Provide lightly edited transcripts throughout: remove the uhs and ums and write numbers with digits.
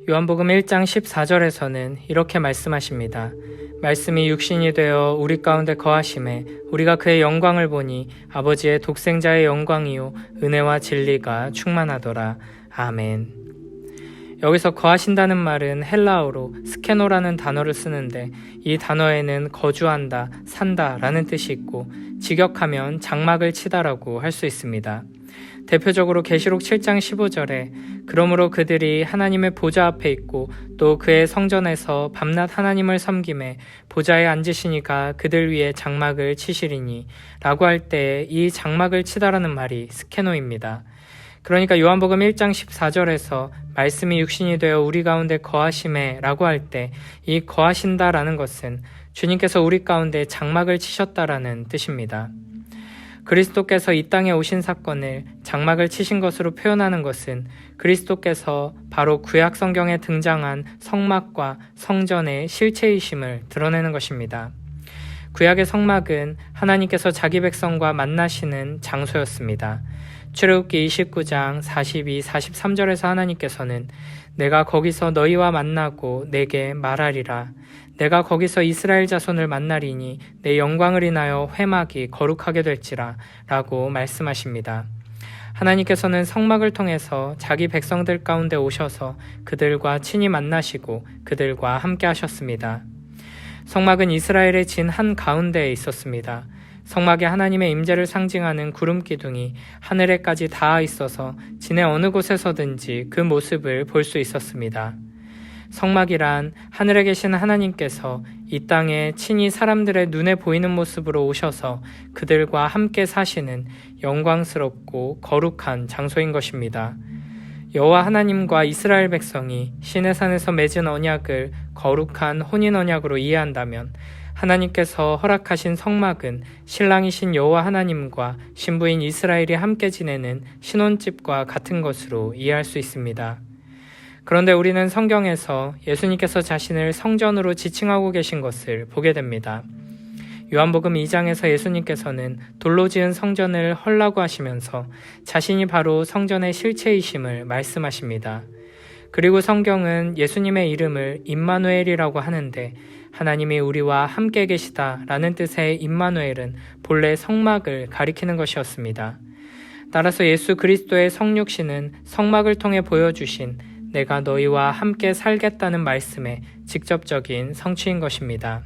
요한복음 1장 14절에서는 이렇게 말씀하십니다. 말씀이 육신이 되어 우리 가운데 거하심에 우리가 그의 영광을 보니 아버지의 독생자의 영광이요 은혜와 진리가 충만하더라. 아멘. 여기서 거하신다는 말은 헬라어로 스케노라는 단어를 쓰는데 이 단어에는 거주한다, 산다 라는 뜻이 있고 직역하면 장막을 치다라고 할 수 있습니다. 대표적으로 계시록 7장 15절에 그러므로 그들이 하나님의 보좌 앞에 있고 또 그의 성전에서 밤낮 하나님을 섬김에 보좌에 앉으시니가 그들 위에 장막을 치시리니 라고 할 때 이 장막을 치다라는 말이 스케노입니다. 그러니까 요한복음 1장 14절에서 말씀이 육신이 되어 우리 가운데 거하심에 라고 할 때 이 거하신다라는 것은 주님께서 우리 가운데 장막을 치셨다라는 뜻입니다. 그리스도께서 이 땅에 오신 사건을 장막을 치신 것으로 표현하는 것은 그리스도께서 바로 구약 성경에 등장한 성막과 성전의 실체이심을 드러내는 것입니다. 구약의 성막은 하나님께서 자기 백성과 만나시는 장소였습니다. 출애굽기 29장 42, 43절에서 하나님께서는 내가 거기서 너희와 만나고 내게 말하리라. 내가 거기서 이스라엘 자손을 만나리니 내 영광을 인하여 회막이 거룩하게 될지라 라고 말씀하십니다. 하나님께서는 성막을 통해서 자기 백성들 가운데 오셔서 그들과 친히 만나시고 그들과 함께 하셨습니다. 성막은 이스라엘의 진 한가운데에 있었습니다. 성막에 하나님의 임재를 상징하는 구름 기둥이 하늘에까지 닿아 있어서 진의 어느 곳에서든지 그 모습을 볼 수 있었습니다. 성막이란 하늘에 계신 하나님께서 이 땅에 친히 사람들의 눈에 보이는 모습으로 오셔서 그들과 함께 사시는 영광스럽고 거룩한 장소인 것입니다. 여호와 하나님과 이스라엘 백성이 시내산에서 맺은 언약을 거룩한 혼인 언약으로 이해한다면 하나님께서 허락하신 성막은 신랑이신 여호와 하나님과 신부인 이스라엘이 함께 지내는 신혼집과 같은 것으로 이해할 수 있습니다. 그런데 우리는 성경에서 예수님께서 자신을 성전으로 지칭하고 계신 것을 보게 됩니다. 요한복음 2장에서 예수님께서는 돌로 지은 성전을 헐라고 하시면서 자신이 바로 성전의 실체이심을 말씀하십니다. 그리고 성경은 예수님의 이름을 임마누엘이라고 하는데 하나님이 우리와 함께 계시다라는 뜻의 임마누엘은 본래 성막을 가리키는 것이었습니다. 따라서 예수 그리스도의 성육신은 성막을 통해 보여주신 내가 너희와 함께 살겠다는 말씀의 직접적인 성취인 것입니다.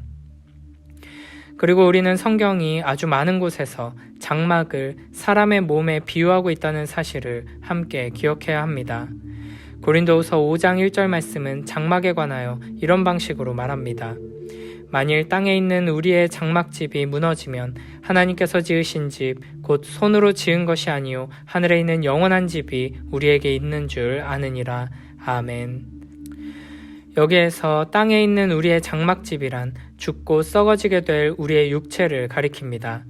그리고 우리는 성경이 아주 많은 곳에서 장막을 사람의 몸에 비유하고 있다는 사실을 함께 기억해야 합니다. 고린도후서 5장 1절 말씀은 장막에 관하여 이런 방식으로 말합니다. 만일 땅에 있는 우리의 장막집이 무너지면 하나님께서 지으신 집, 곧 손으로 지은 것이 아니요 하늘에 있는 영원한 집이 우리에게 있는 줄 아느니라. 아멘. 여기에서 땅에 있는 우리의 장막집이란 죽고 썩어지게 될 우리의 육체를 가리킵니다.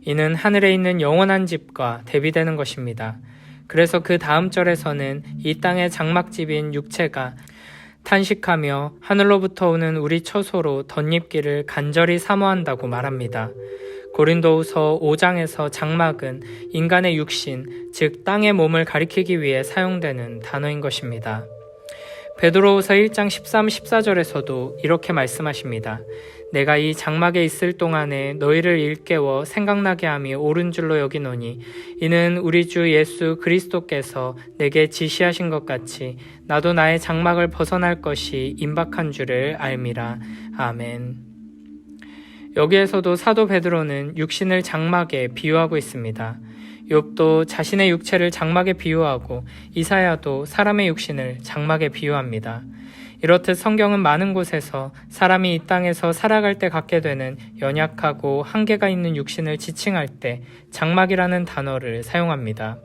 이는 하늘에 있는 영원한 집과 대비되는 것입니다. 그래서 그 다음 절에서는 이 땅의 장막집인 육체가 탄식하며 하늘로부터 오는 우리 처소로 덧입기를 간절히 사모한다고 말합니다. 고린도후서 5장에서 장막은 인간의 육신, 즉 땅의 몸을 가리키기 위해 사용되는 단어인 것입니다. 베드로후서 1장 13, 14절에서도 이렇게 말씀하십니다. 내가 이 장막에 있을 동안에 너희를 일깨워 생각나게 함이 옳은 줄로 여기노니 이는 우리 주 예수 그리스도께서 내게 지시하신 것 같이 나도 나의 장막을 벗어날 것이 임박한 줄을 알미라. 아멘. 여기에서도 사도 베드로는 육신을 장막에 비유하고 있습니다. 욥도 자신의 육체를 장막에 비유하고 이사야도 사람의 육신을 장막에 비유합니다. 이렇듯 성경은 많은 곳에서 사람이 이 땅에서 살아갈 때 갖게 되는 연약하고 한계가 있는 육신을 지칭할 때 장막이라는 단어를 사용합니다.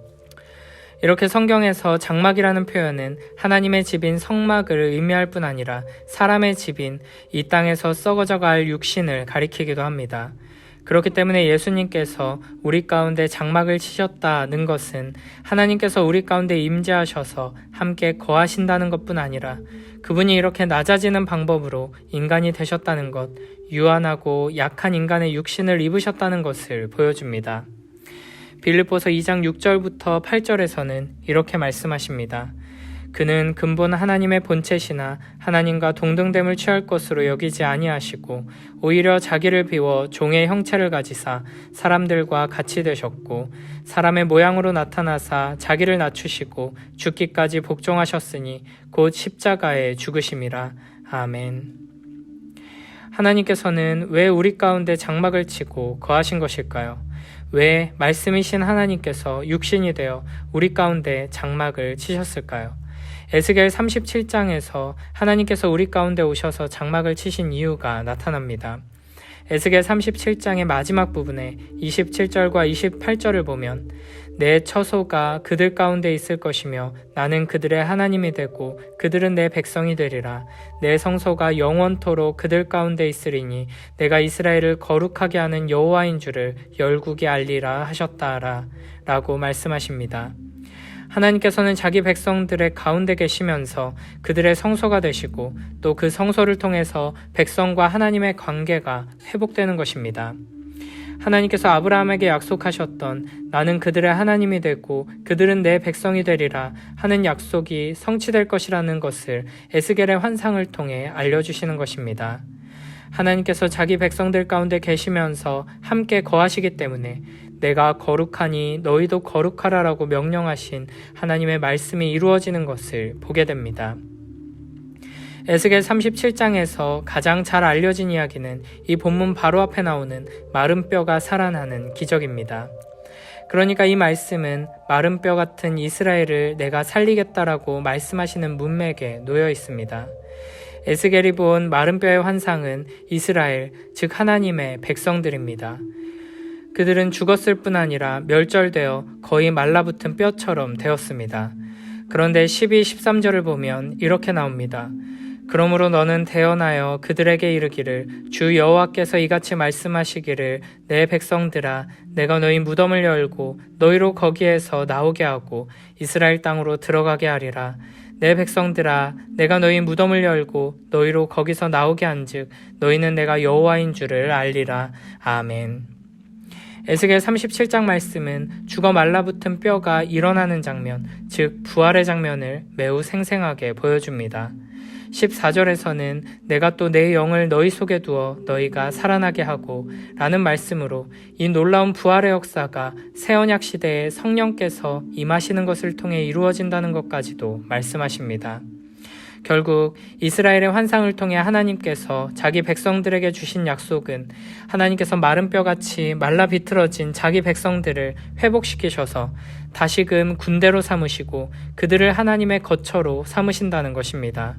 이렇게 성경에서 장막이라는 표현은 하나님의 집인 성막을 의미할 뿐 아니라 사람의 집인 이 땅에서 썩어져 갈 육신을 가리키기도 합니다. 그렇기 때문에 예수님께서 우리 가운데 장막을 치셨다는 것은 하나님께서 우리 가운데 임재하셔서 함께 거하신다는 것뿐 아니라 그분이 이렇게 낮아지는 방법으로 인간이 되셨다는 것, 유한하고 약한 인간의 육신을 입으셨다는 것을 보여줍니다. 빌립보서 2장 6절부터 8절에서는 이렇게 말씀하십니다. 그는 근본 하나님의 본체시나 하나님과 동등됨을 취할 것으로 여기지 아니하시고 오히려 자기를 비워 종의 형체를 가지사 사람들과 같이 되셨고 사람의 모양으로 나타나사 자기를 낮추시고 죽기까지 복종하셨으니 곧 십자가에 죽으심이라. 아멘. 하나님께서는 왜 우리 가운데 장막을 치고 거하신 것일까요? 왜 말씀이신 하나님께서 육신이 되어 우리 가운데 장막을 치셨을까요? 에스겔 37장에서 하나님께서 우리 가운데 오셔서 장막을 치신 이유가 나타납니다. 에스겔 37장의 마지막 부분에 27절과 28절을 보면 내 처소가 그들 가운데 있을 것이며 나는 그들의 하나님이 되고 그들은 내 백성이 되리라. 내 성소가 영원토록 그들 가운데 있으리니 내가 이스라엘을 거룩하게 하는 여호와인 줄을 열국에 알리라 하셨다라 라고 말씀하십니다. 하나님께서는 자기 백성들의 가운데 계시면서 그들의 성소가 되시고 또 그 성소를 통해서 백성과 하나님의 관계가 회복되는 것입니다. 하나님께서 아브라함에게 약속하셨던 나는 그들의 하나님이 되고 그들은 내 백성이 되리라 하는 약속이 성취될 것이라는 것을 에스겔의 환상을 통해 알려주시는 것입니다. 하나님께서 자기 백성들 가운데 계시면서 함께 거하시기 때문에 내가 거룩하니 너희도 거룩하라라고 명령하신 하나님의 말씀이 이루어지는 것을 보게 됩니다. 에스겔 37장에서 가장 잘 알려진 이야기는 이 본문 바로 앞에 나오는 마른 뼈가 살아나는 기적입니다. 그러니까 이 말씀은 마른 뼈 같은 이스라엘을 내가 살리겠다라고 말씀하시는 문맥에 놓여 있습니다. 에스겔이 본 마른 뼈의 환상은 이스라엘, 즉 하나님의 백성들입니다. 그들은 죽었을 뿐 아니라 멸절되어 거의 말라붙은 뼈처럼 되었습니다. 그런데 12, 13절을 보면 이렇게 나옵니다. 그러므로 너는 대언하여 그들에게 이르기를 주 여호와께서 이같이 말씀하시기를 내 백성들아 내가 너희 무덤을 열고 너희로 거기에서 나오게 하고 이스라엘 땅으로 들어가게 하리라. 내 백성들아 내가 너희 무덤을 열고 너희로 거기서 나오게 한즉 너희는 내가 여호와인 줄을 알리라. 아멘. 에스겔 37장 말씀은 죽어 말라붙은 뼈가 일어나는 장면, 즉 부활의 장면을 매우 생생하게 보여줍니다. 14절에서는 내가 또 내 영을 너희 속에 두어 너희가 살아나게 하고 라는 말씀으로 이 놀라운 부활의 역사가 새 언약 시대에 성령께서 임하시는 것을 통해 이루어진다는 것까지도 말씀하십니다. 결국 이스라엘의 환상을 통해 하나님께서 자기 백성들에게 주신 약속은 하나님께서 마른 뼈같이 말라 비틀어진 자기 백성들을 회복시키셔서 다시금 군대로 삼으시고 그들을 하나님의 거처로 삼으신다는 것입니다.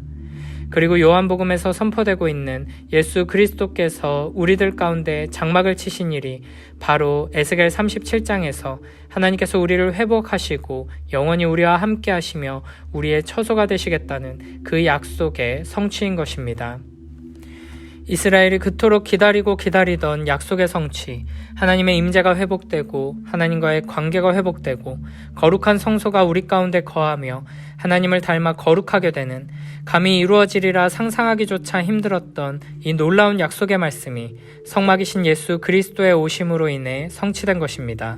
그리고 요한복음에서 선포되고 있는 예수 그리스도께서 우리들 가운데 장막을 치신 일이 바로 에스겔 37장에서 하나님께서 우리를 회복하시고 영원히 우리와 함께 하시며 우리의 처소가 되시겠다는 그 약속의 성취인 것입니다. 이스라엘이 그토록 기다리고 기다리던 약속의 성취, 하나님의 임재가 회복되고 하나님과의 관계가 회복되고 거룩한 성소가 우리 가운데 거하며 하나님을 닮아 거룩하게 되는 감히 이루어지리라 상상하기조차 힘들었던 이 놀라운 약속의 말씀이 성막이신 예수 그리스도의 오심으로 인해 성취된 것입니다.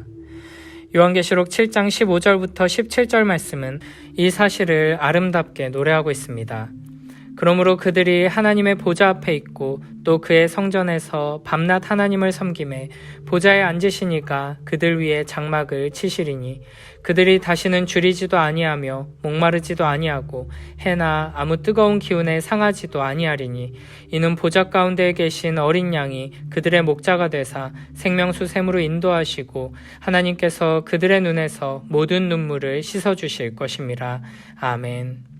요한계시록 7장 15절부터 17절 말씀은 이 사실을 아름답게 노래하고 있습니다. 그러므로 그들이 하나님의 보좌 앞에 있고 또 그의 성전에서 밤낮 하나님을 섬김에 보좌에 앉으신 이가 그들 위에 장막을 치시리니 그들이 다시는 줄이지도 아니하며 목마르지도 아니하고 해나 아무 뜨거운 기운에 상하지도 아니하리니 이는 보좌 가운데에 계신 어린 양이 그들의 목자가 되사 생명수 샘으로 인도하시고 하나님께서 그들의 눈에서 모든 눈물을 씻어주실 것임이라. 아멘.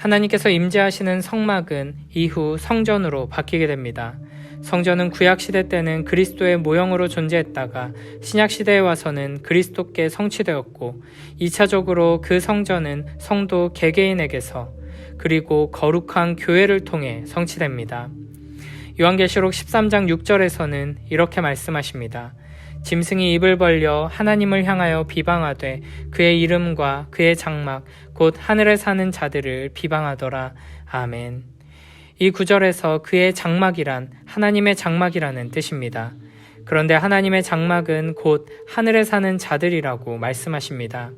하나님께서 임재하시는 성막은 이후 성전으로 바뀌게 됩니다. 성전은 구약시대 때는 그리스도의 모형으로 존재했다가 신약시대에 와서는 그리스도께 성취되었고 2차적으로 그 성전은 성도 개개인에게서 그리고 거룩한 교회를 통해 성취됩니다. 요한계시록 13장 6절에서는 이렇게 말씀하십니다. 짐승이 입을 벌려 하나님을 향하여 비방하되 그의 이름과 그의 장막 곧 하늘에 사는 자들을 비방하더라. 아멘. 이 구절에서 그의 장막이란 하나님의 장막이라는 뜻입니다. 그런데 하나님의 장막은 곧 하늘에 사는 자들이라고 말씀하십니다.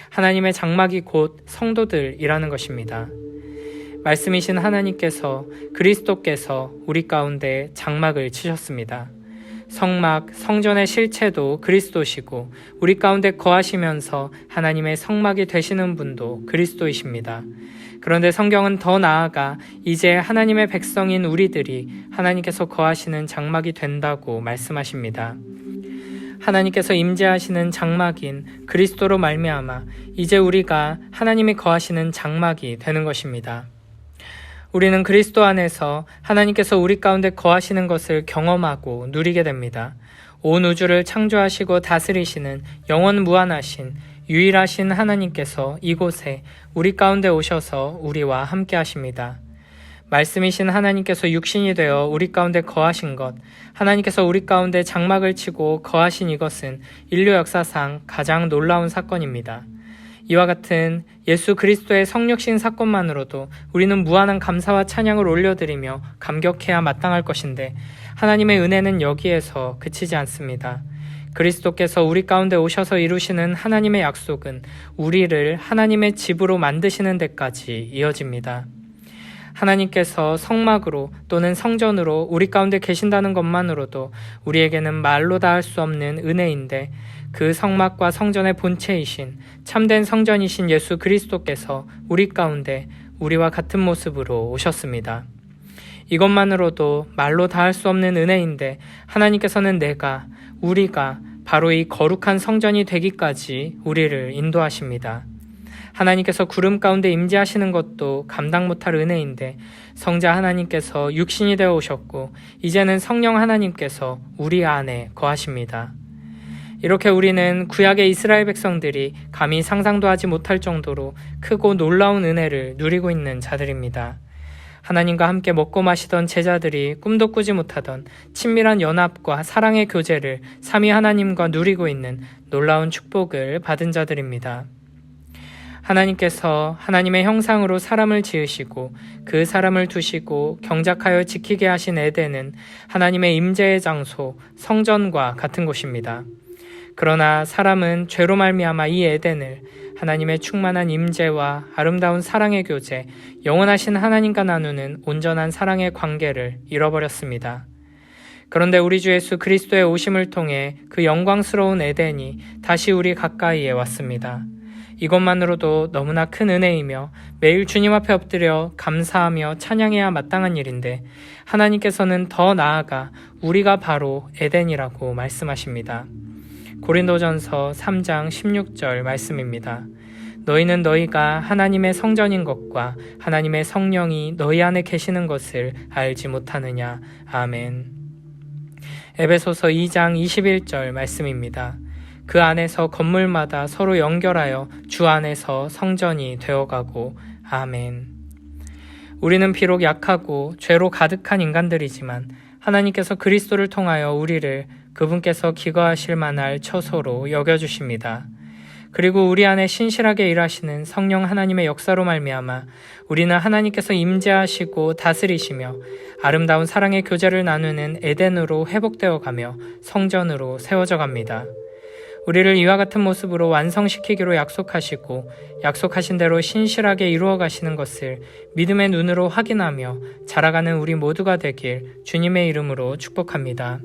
하나님의 장막이 곧 성도들이라는 것입니다. 말씀이신 하나님께서 그리스도께서 우리 가운데 장막을 치셨습니다. 성막, 성전의 실체도 그리스도시고 우리 가운데 거하시면서 하나님의 성막이 되시는 분도 그리스도이십니다. 그런데 성경은 더 나아가 이제 하나님의 백성인 우리들이 하나님께서 거하시는 장막이 된다고 말씀하십니다. 하나님께서 임재하시는 장막인 그리스도로 말미암아 이제 우리가 하나님이 거하시는 장막이 되는 것입니다. 우리는 그리스도 안에서 하나님께서 우리 가운데 거하시는 것을 경험하고 누리게 됩니다. 온 우주를 창조하시고 다스리시는 영원 무한하신 유일하신 하나님께서 이곳에 우리 가운데 오셔서 우리와 함께 하십니다. 말씀이신 하나님께서 육신이 되어 우리 가운데 거하신 것, 하나님께서 우리 가운데 장막을 치고 거하신 이것은 인류 역사상 가장 놀라운 사건입니다. 이와 같은 예수 그리스도의 성육신 사건만으로도 우리는 무한한 감사와 찬양을 올려드리며 감격해야 마땅할 것인데 하나님의 은혜는 여기에서 그치지 않습니다. 그리스도께서 우리 가운데 오셔서 이루시는 하나님의 약속은 우리를 하나님의 집으로 만드시는 데까지 이어집니다. 하나님께서 성막으로 또는 성전으로 우리 가운데 계신다는 것만으로도 우리에게는 말로 다 할 수 없는 은혜인데 그 성막과 성전의 본체이신 참된 성전이신 예수 그리스도께서 우리 가운데 우리와 같은 모습으로 오셨습니다. 이것만으로도 말로 다 할 수 없는 은혜인데 하나님께서는 우리가 바로 이 거룩한 성전이 되기까지 우리를 인도하십니다. 하나님께서 구름 가운데 임재하시는 것도 감당 못할 은혜인데 성자 하나님께서 육신이 되어 오셨고 이제는 성령 하나님께서 우리 안에 거하십니다. 이렇게 우리는 구약의 이스라엘 백성들이 감히 상상도 하지 못할 정도로 크고 놀라운 은혜를 누리고 있는 자들입니다. 하나님과 함께 먹고 마시던 제자들이 꿈도 꾸지 못하던 친밀한 연합과 사랑의 교제를 삼위 하나님과 누리고 있는 놀라운 축복을 받은 자들입니다. 하나님께서 하나님의 형상으로 사람을 지으시고 그 사람을 두시고 경작하여 지키게 하신 에덴은 하나님의 임재의 장소, 성전과 같은 곳입니다. 그러나 사람은 죄로 말미암아 이 에덴을 하나님의 충만한 임재와 아름다운 사랑의 교제, 영원하신 하나님과 나누는 온전한 사랑의 관계를 잃어버렸습니다. 그런데 우리 주 예수 그리스도의 오심을 통해 그 영광스러운 에덴이 다시 우리 가까이에 왔습니다. 이것만으로도 너무나 큰 은혜이며 매일 주님 앞에 엎드려 감사하며 찬양해야 마땅한 일인데 하나님께서는 더 나아가 우리가 바로 에덴이라고 말씀하십니다. 고린도전서 3장 16절 말씀입니다. 너희는 너희가 하나님의 성전인 것과 하나님의 성령이 너희 안에 계시는 것을 알지 못하느냐. 아멘. 에베소서 2장 21절 말씀입니다. 그 안에서 건물마다 서로 연결하여 주 안에서 성전이 되어가고. 아멘. 우리는 비록 약하고 죄로 가득한 인간들이지만 하나님께서 그리스도를 통하여 우리를 그분께서 기거하실 만할 처소로 여겨주십니다. 그리고 우리 안에 신실하게 일하시는 성령 하나님의 역사로 말미암아 우리는 하나님께서 임재하시고 다스리시며 아름다운 사랑의 교제를 나누는 에덴으로 회복되어 가며 성전으로 세워져 갑니다. 우리를 이와 같은 모습으로 완성시키기로 약속하시고 약속하신 대로 신실하게 이루어 가시는 것을 믿음의 눈으로 확인하며 자라가는 우리 모두가 되길 주님의 이름으로 축복합니다.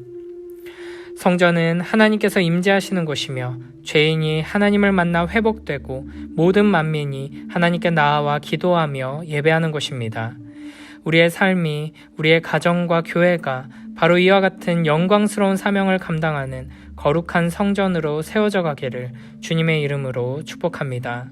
성전은 하나님께서 임재하시는 곳이며 죄인이 하나님을 만나 회복되고 모든 만민이 하나님께 나아와 기도하며 예배하는 곳입니다. 우리의 삶이, 우리의 가정과 교회가 바로 이와 같은 영광스러운 사명을 감당하는 거룩한 성전으로 세워져 가기를 주님의 이름으로 축복합니다.